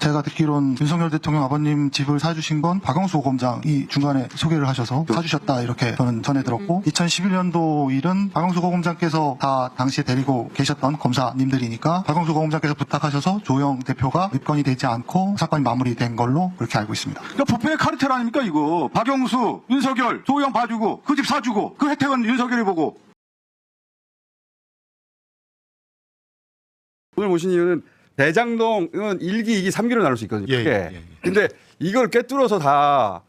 제가 듣기론 윤석열 대통령 아버님 집을 사주신 건 박영수 고검장이 중간에 소개를 하셔서 사주셨다 이렇게 저는 전해 들었고 2011년도 일은 박영수 고검장께서 다 당시에 데리고 계셨던 검사님들이니까 박영수 고검장께서 부탁하셔서 조영 대표가 입건이 되지 않고 사건이 마무리된 걸로 그렇게 알고 있습니다. 그러니까 부패의 카르텔 아닙니까 이거. 박영수, 윤석열, 조영 봐주고 그 집 사주고 그 혜택은 윤석열이 보고. 오늘 모신 이유는 대장동은 1기, 2기, 3기로 나눌 수 있거든요. 크게. 근데 이걸 꿰뚫어서 다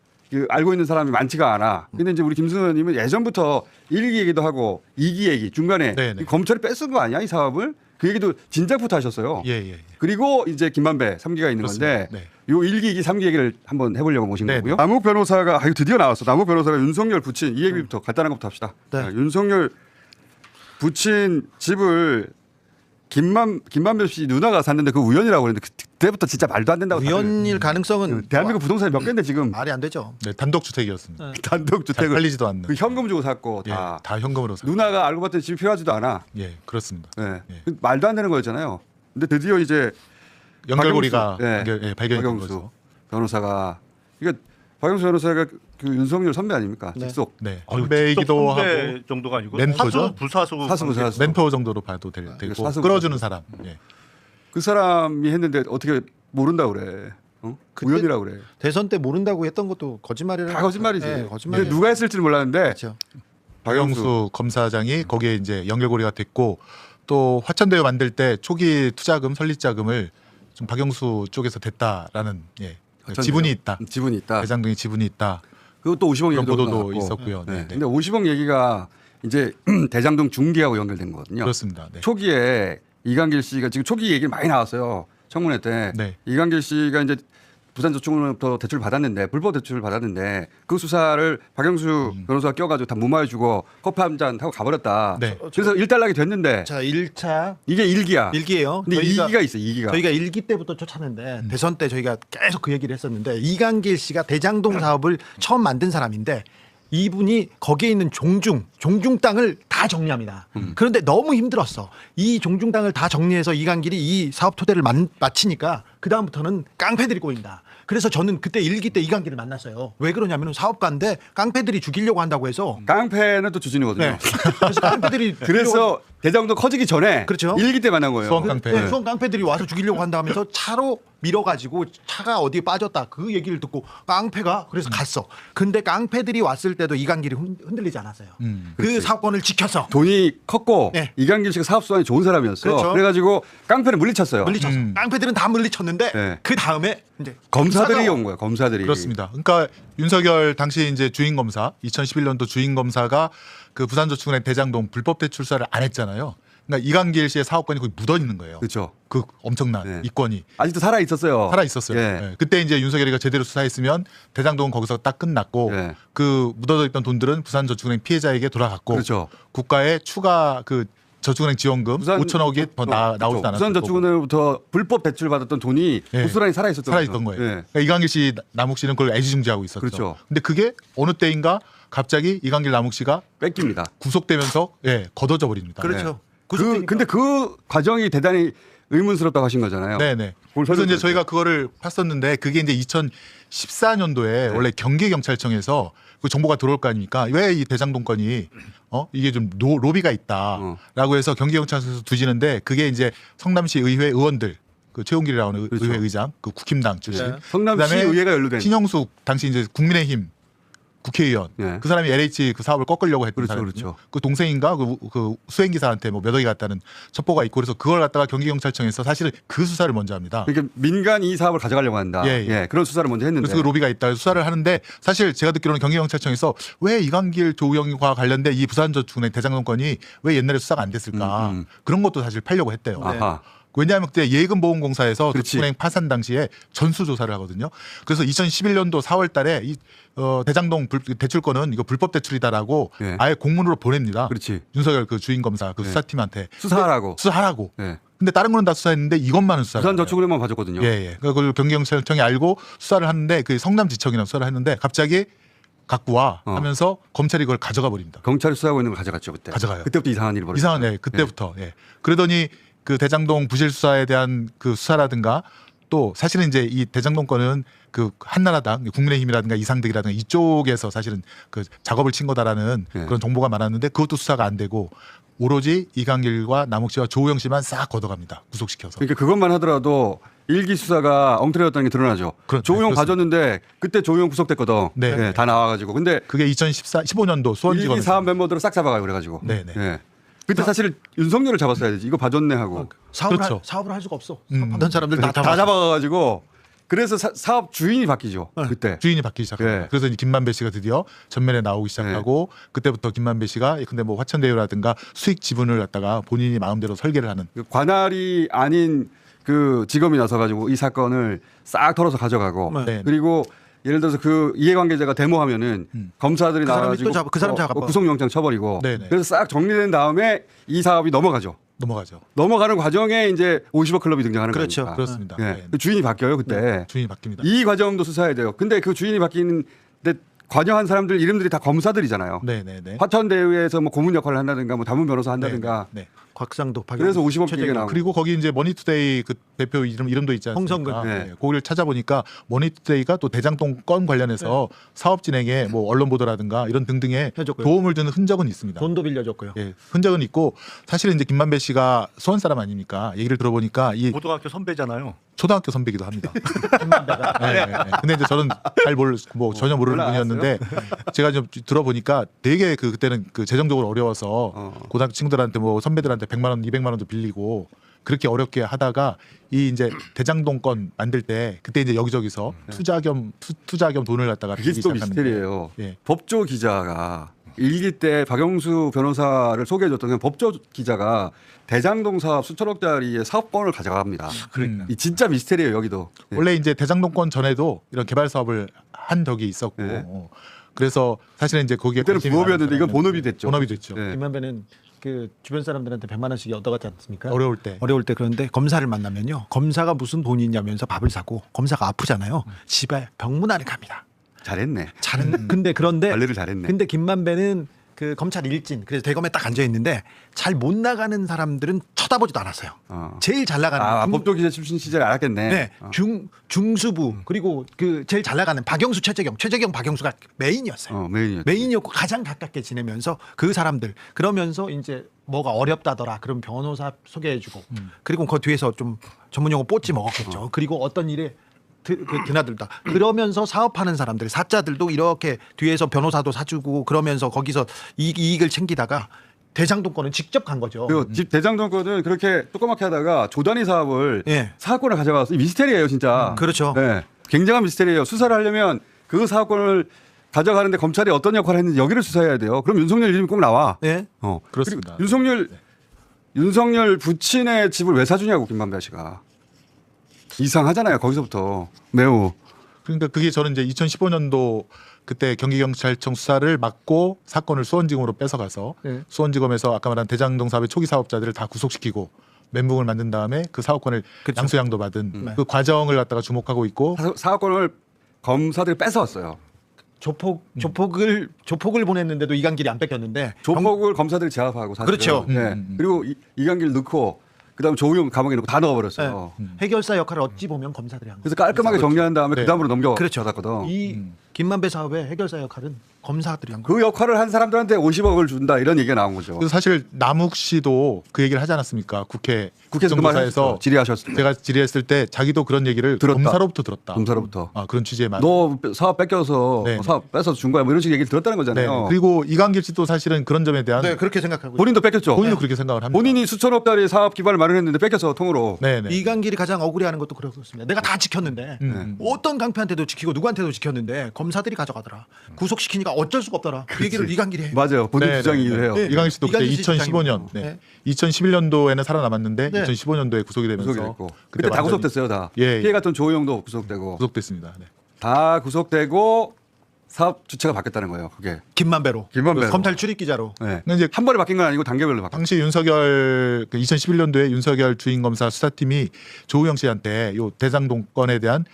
알고 있는 사람이 많지가 않아. 근데 이제 우리 김승호 의원님은 예전부터 1기 얘기도 하고 2기 얘기 중간에 검찰이 뺏은 거 아니야 이 사업을? 그 얘기도 진작부터 하셨어요. 그리고 이제 김만배 3기가 있는 건데 요 1기, 2기, 3기 얘기를 한번 해보려고 모신 거고요. 남욱 변호사가 이거 드디어 나왔어. 남욱 변호사가 윤석열 부친 이 얘기부터 간단한 것부터 합시다. 윤석열 부친 집을 김만배 씨 누나가 샀는데 그 우연이라고 그랬는데 그때부터 진짜 말도 안 된다고. 우연일 가능성은 대한민국 부동산이 몇 개인데 지금 말이 안 되죠. 네, 단독주택이었습니다. 단독주택을 팔리지도 않는. 그 현금 주고 샀고 다 현금으로 샀고. 누나가 알고 봤더니 집이 필요하지도 않아. 예, 그렇습니다. 말도 안 되는 거였잖아요. 근데 드디어 이제 연결고리가 박영수, 발견된 거죠. 변호사가 박영수 변호사가 그 윤석열 선배 아닙니까? 직속. 선배이기도 하고 정도가 아니고 멘토죠. 부사수 멘토 정도로 봐도 되고 끌어주는 사람. 그 사람이 했는데 어떻게 모른다 그래? 우연이라 그래. 대선 때 모른다고 했던 것도 거짓말이라. 다 거짓말이지. 거짓말. 누가 했을지는 몰랐는데. 그렇죠. 박영수 검사장이 거기에 이제 연결고리가 됐고 또 화천대유 만들 때 초기 투자금 설립자금을 좀 박영수 쪽에서 됐다라는 지분이 있다. 지분이 있다. 대장동에 지분이 있다. 그것도 50억 얘기도 보도도 나왔고. 있었고요. 근데 50억 얘기가 이제 대장동 중기하고 연결된 거거든요. 그렇습니다. 초기에 이강길 씨가 지금 초기 얘기 많이 나왔어요. 청문회 때 이강길 씨가 이제 부산저축은행부터 대출을 받았는데 불법 대출을 받았는데 그 수사를 박영수 변호사가 껴가지고 다 무마해주고 커피 한 잔 하고 가버렸다. 그래서 일단락이 됐는데. 자 1차 이게 1기야. 1기예요. 근데 2기가 있어. 2기가. 저희가 1기 때부터 쫓았는데 대선 때 저희가 계속 그 얘기를 했었는데 이강길 씨가 대장동 사업을 처음 만든 사람인데 이분이 거기에 있는 종중 땅을 다 정리합니다. 그런데 너무 힘들었어. 이 종중 땅을 다 정리해서 이강길이 이 사업 토대를 마치니까 그 다음부터는 깡패들이 꼬인다. 그래서 저는 그때 1기 때 이강길을 만났어요. 왜 그러냐면 사업가인데 깡패들이 죽이려고 한다고 해서. 깡패는 또 주진우거든요. 그래서 깡패들이 그래서 대장동 커지기 전에 그렇죠. 1기 때 만난 거예요. 수원 깡패. 수원 깡패들이 와서 죽이려고 한다면서 차로 밀어가지고 차가 어디에 빠졌다 그 얘기를 듣고 깡패가 그래서 갔어. 근데 깡패들이 왔을 때도 이강길이 흔들리지 않았어요. 그 사건을 지켜서 돈이 컸고 이강길 씨가 사업 수완이 좋은 사람이었어. 그렇죠. 그래가지고 깡패를 물리쳤어요. 깡패들은 다 물리쳤는데 그 다음에 이제 검사들이 온 거야. 검사들이. 그렇습니다. 그러니까 윤석열 당시 이제 주인 검사 2011년도 주인 검사가 그 부산저축은행 대장동 불법 대출 수사를 안 했잖아요. 그러니까 이강길 씨의 사업권이 거기 묻어 있는 거예요. 그렇죠. 그 엄청난 이권이 아직도 살아 있었어요. 살아 있었어요. 그때 이제 윤석열이가 제대로 수사했으면 대장동은 거기서 딱 끝났고 그 묻어져 있던 돈들은 부산저축은행 피해자에게 돌아갔고 그렇죠. 국가에 추가 그 저축은행 지원금 5천억이 더 나오지 않았어요. 부산저축은행부터 불법 대출 받았던 돈이 고스란히 살아 있었던 거예요. 그러니까 이강길 씨, 남욱 씨는 그걸 애지중지하고 있었죠. 그렇죠. 근데 그게 어느 때인가 갑자기 이강길, 남욱 씨가 뺏깁니다. 구속되면서 걷어져 버립니다. 그렇죠. 근데 그 과정이 대단히 의문스럽다고 하신 거잖아요. 네네. 그래서 이제 저희가 그거를 봤었는데 그게 이제 2014년도에 원래 경기경찰청에서 그 정보가 들어올 거 아닙니까? 왜 이 대장동 건이 이게 좀 로비가 있다라고 해서 경기경찰청에서 두지는데 그게 이제 성남시 의회 의원들 그 최용길이라고 하는 의회 의장 그 국힘당 출신 성남시 의회가 연루된 신영숙 당시 이제 국민의힘 국회의원 그 사람이 LH 그 사업을 꺾으려고 했던 사람이죠. 그 동생인가 그 수행기사한테 뭐 몇 억이 갔다는 첩보가 있고 그래서 그걸 갖다가 경기경찰청에서 사실은 그 수사를 먼저 합니다. 그러니까 민간이 이 사업을 가져가려고 한다. 그런 수사를 먼저 했는데 그래서 그 로비가 있다 수사를 하는데 사실 제가 듣기로는 경기경찰청에서 왜 이강길 조우영과 관련된 이 부산저축은행 대장동 건이 왜 옛날에 수사가 안 됐을까 그런 것도 사실 팔려고 했대요. 왜냐하면 그때 예금보험공사에서 저축은행 파산 당시에 전수조사를 하거든요. 그래서 2011년도 4월 달에 이 대장동 대출권은 이거 불법 대출이다라고 아예 공문으로 보냅니다. 윤석열 그 주인검사 그 수사팀한테. 수사하라고. 근데 다른 거는 다 수사했는데 이것만은 수사를 부산저축은행만 봐줬거든요. 그걸 경기경찰청이 알고 수사를 하는데 그 성남지청이랑 수사를 했는데 갑자기 갖고 와 하면서 검찰이 그걸 가져가 버립니다. 경찰이 수사하고 있는 걸 가져갔죠. 그때. 가져가요. 그때부터 이상한 일이 벌어졌어요. 그때부터. 그러더니 그 대장동 부실 수사에 대한 그 수사라든가 또 사실은 이제 이 대장동 건은 그 한나라당, 국민의힘이라든가 이상득이라든가 이쪽에서 사실은 그 작업을 친 거다라는 네. 그런 정보가 많았는데 그것도 수사가 안 되고 오로지 이강길과 남욱 씨와 조우영 씨만 싹 걷어갑니다. 구속시켜서. 그러니까 그것만 하더라도 일기 수사가 엉터리였다는 게 드러나죠. 그렇죠. 조우영 그렇습니다. 봐줬는데 그때 조우영 구속됐거든. 네. 네, 다 나와가지고. 근데 그게 2015년도 일기 수원지검에서 사업 멤버들을 싹 잡아가요 그래가지고. 네네. 예. 그때 사실 윤석열을 잡았어야 되지. 이거 봐줬네 하고. 그렇죠. 사업을 할 수가 없어. 사업하던 사람들 다 다 잡아. 잡아가가지고 그래서 사업 주인이 바뀌죠. 그때. 주인이 바뀌기 시작합니다. 예. 그래서 이제 김만배 씨가 드디어 전면에 나오기 시작하고 그때부터 김만배 씨가 근데 뭐 화천대유라든가 수익 지분을 갖다가 본인이 마음대로 설계를 하는 그 관할이 아닌 그 직업이 나서가지고 이 사건을 싹 털어서 가져가고 네. 그리고 예를 들어서 그 이해관계자가 데모하면은 검사들이 그 사람이 나와가지고 또 그 사람 잡아. 구속영장 쳐버리고 네네. 그래서 싹 정리된 다음에 이 사업이 넘어가죠. 넘어가죠. 넘어가는 과정에 이제 50억 클럽이 등장하는 그렇죠. 거니까. 그렇습니다. 예. 네. 그 주인이 바뀌어요 그때. 주인이 바뀝니다. 이 과정도 수사해야 돼요. 근데 그 주인이 바뀌는데 관여한 사람들 이름들이 다 검사들이잖아요. 네네네. 화천대유에서 뭐 고문 역할을 한다든가 뭐 담임 변호사 한다든가. 네. 곽상도 그래서 50억 최재경. 얘기가 나오고. 그리고 거기 이제 머니투데이 그 대표 이름도 있지 않습니까? 홍성근. 네. 네. 거기를 찾아보니까 머니투데이가 또 대장동 건 관련해서 사업 진행에 뭐 언론 보도라든가 이런 등등에 해줬고요. 도움을 주는 흔적은 있습니다. 돈도 빌려줬고요. 예, 흔적은 있고 사실은 이제 김만배 씨가 수원 사람 아닙니까? 얘기를 들어보니까 이 고등학교 선배잖아요. 초등학교 선배기도 합니다. 김만배가. 네, 네, 네. 근데 이제 저는 잘 뭐 전혀 모르는 올라갔어요? 분이었는데 제가 좀 들어보니까 되게 그때는 그 재정적으로 어려워서 고등학교 친구들한테 뭐 선배들한테 100만 원, 200만 원도 빌리고 그렇게 어렵게 하다가 이 이제 대장동 건 만들 때 그때 이제 여기저기서 투자 겸 돈을 갖다가 그게 빌리기 또 시작하는데 미스테리예요. 예. 법조 기자가 일기 때 박영수 변호사를 소개해줬던 그 법조 기자가 대장동 사업 수천억짜리의 사업권을 가져갑니다. 그러니까. 이 진짜 미스테리예요 여기도. 예. 원래 이제 대장동 건 전에도 이런 개발 사업을 한 적이 있었고 네. 그래서 사실은 이제 거기에 그때는 관심이 부업이었는데 많은 이건 본업이 됐죠. 본업이 됐죠. 예. 김만배는 그 주변 사람들한테 100만 원씩 얻어가지 않습니까? 어려울 때. 어려울 때 그런데 검사를 만나면요. 검사가 무슨 돈이 있냐면서 밥을 사고 검사가 아프잖아요. 집에 병문안에 갑니다. 잘했네. 근데 그런데 관리를 잘했네. 근데 김만배는 그 검찰 일진 그래서 대검에 딱 앉아 있는데 잘 못 나가는 사람들은 쳐다보지도 않았어요. 제일 잘 나가는 법조 기자 출신 시절 알았겠네. 네, 중수부 그리고 그 제일 잘 나가는 박영수, 최재경, 박영수가 메인이었어요. 메인이었죠. 메인이었고 가장 가깝게 지내면서 그 사람들 그러면서 이제 뭐가 어렵다더라. 그럼 변호사 소개해주고 그리고 그 뒤에서 좀 전문 용어 뽀찌 먹었겠죠. 그리고 어떤 일에 드나들다. 그러면서 사업하는 사람들, 사자들도 이렇게 뒤에서 변호사도 사주고 그러면서 거기서 이익을 챙기다가 대장동 건은 직접 간 거죠. 그리고 집 대장동 거는 그렇게 조그맣게 하다가 조단위 사업을 예. 사업권을 가져가서 미스테리예요 진짜. 그렇죠. 네. 굉장한 미스테리예요. 수사를 하려면 그 사업권을 가져가는데 검찰이 어떤 역할을 했는지 여기를 수사해야 돼요. 그럼 윤석열 이름이 꼭 나와. 예. 그렇습니다. 그리고 윤석열 부친의 집을 왜 사주냐고 김만배 씨가. 이상하잖아요. 거기서부터 매우. 그러니까 그게 저는 이제 2015년도 그때 경기경찰청 수사를 맡고 사건을 수원지검으로 뺏어가서 네. 수원지검에서 아까 말한 대장동 사업의 초기 사업자들을 다 구속시키고 멘붕을 만든 다음에 그 사업권을 그렇죠. 양수양도 받은 그 과정을 갖다가 주목하고 있고 사업권을 검사들이 뺏어왔어요. 조폭을 보냈는데도 이강길이 안 뺏겼는데 조폭을 검사들이 제압하고 사실은. 그렇죠. 네. 그리고 이강길 넣고 그다음 조우영 감옥에 넣고 다 넣어버렸어요. 해결사 역할을 어찌 보면 검사들이 한 거예요. 그래서 깔끔하게 정리한 다음에 네. 그다음으로 그렇죠. 넘겨받았거든. 이 김만배 사업의 해결사 역할은 검사들이 한 거예요. 그 역할을 한 사람들한테 50억을 준다 이런 얘기가 나온 거죠. 그래서 사실 남욱 씨도 그 얘기를 하지 않았습니까? 국회에서 그 말했죠. 질의하셨을 때. 제가 질의했을 때 자기도 그런 얘기를 들었다. 검사로부터 들었다. 검사로부터. 그런 취지의 말. 너 사업 뺏겨서 네. 사업 뺏어서 준 거야 뭐 이런 식의 얘기를 들었다는 네. 거잖아요. 그리고 이강길 씨도 사실은 그런 점에 대한 네, 그렇게 생각하고 본인도 뺏겼죠. 본인도 그렇게 생각을 합니다. 본인이 수천억짜리 사업 기반을 마련했는데 뺏겨서 통으로. 네네. 이강길이 가장 억울해하는 것도 그렇습니다. 내가 다 지켰는데 어떤 강패한테도 지키고 누구한테도 지켰는데 검사들이 가져가더라. 구속시키니까 어쩔 수가 없더라. 그 얘기를 이강길이 해. 맞아요. 본인 네, 주장이기도 네, 해요. 네. 이강길 씨도 그때 이강길 씨 2015년, 주장입니다. 2011년도에는 살아남았는데 네. 2015년도에 구속이 되면서 구속됐고. 그때 다 완전히 구속됐어요 다. 예, 예. 피해 갔던 조우영도 구속되고. 구속됐습니다. 네. 다 구속되고 사업 주체가 바뀌었다는 거예요. 그게. 김만배로. 김만배로. 그 검찰 출입 기자로. 네. 근데 이제 한 번에 바뀐 건 아니고 단계별로 바뀌었어요. 당시 윤석열 2011년도에 윤석열 주인검사 수사팀이 조우영 씨한테 요 대장동 건에 대한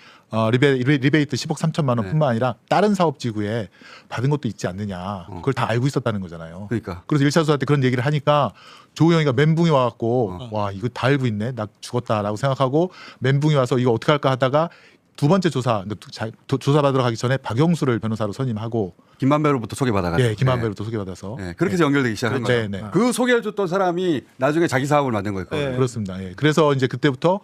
리베이트 10억 3천만 원뿐만 아니라 다른 사업지구에 받은 것도 있지 않느냐. 그걸 다 알고 있었다는 거잖아요. 그러니까. 그래서 1차 수사 때 그런 얘기를 하니까 조우영이가 멘붕이 와갖고 와 이거 다 알고 있네. 나 죽었다라고 생각하고 멘붕이 와서 이거 어떻게 할까 하다가 두 번째 조사받으러 가기 전에 박영수를 변호사로 선임하고 김만배로부터 소개받아가지고. 예, 김한배로부터 소개받아서 네. 그렇게 해서 연결되기 시작한 네, 거죠. 네. 그 소개해줬던 사람이 나중에 자기 사업을 만든 거였거든요. 그렇습니다. 예. 그래서 이제 그때부터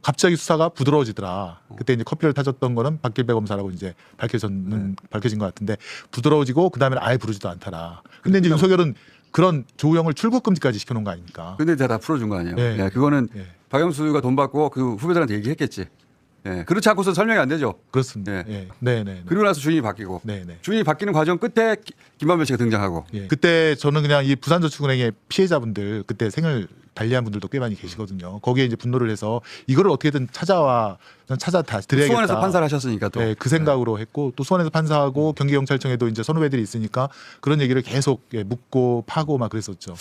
갑자기 수사가 부드러워지더라. 그때 이제 커피를 타줬던 거는 박길배 검사라고 이제 밝혀진 것 같은데 부드러워지고 그 다음에는 아예 부르지도 않더라. 근데 이제 윤석열은 그런 조우영을 출국 금지까지 시켜놓은 거 아닙니까? 근데 다 풀어준 거 아니에요. 네. 네, 그거는 네. 박영수가 돈 받고 그 후배들한테 얘기했겠지. 네, 그렇지 않고서 설명이 안 되죠. 그렇습니다. 네. 네, 네. 그리고 나서 주인이 바뀌고 네. 주인이 바뀌는 과정 끝에 김만배 씨가 등장하고 예. 그때 저는 그냥 이 부산저축은행의 피해자분들 그때 생을 달리한 분들도 꽤 많이 계시거든요. 거기에 이제 분노를 해서 이거를 어떻게든 찾아 다시 드려야겠다. 수원에서 판사를 하셨으니까 또. 네, 그 생각으로 했고 또 수원에서 판사하고 경기경찰청에도 이제 선후배들이 있으니까 그런 얘기를 계속 묻고 파고 막 그랬었죠.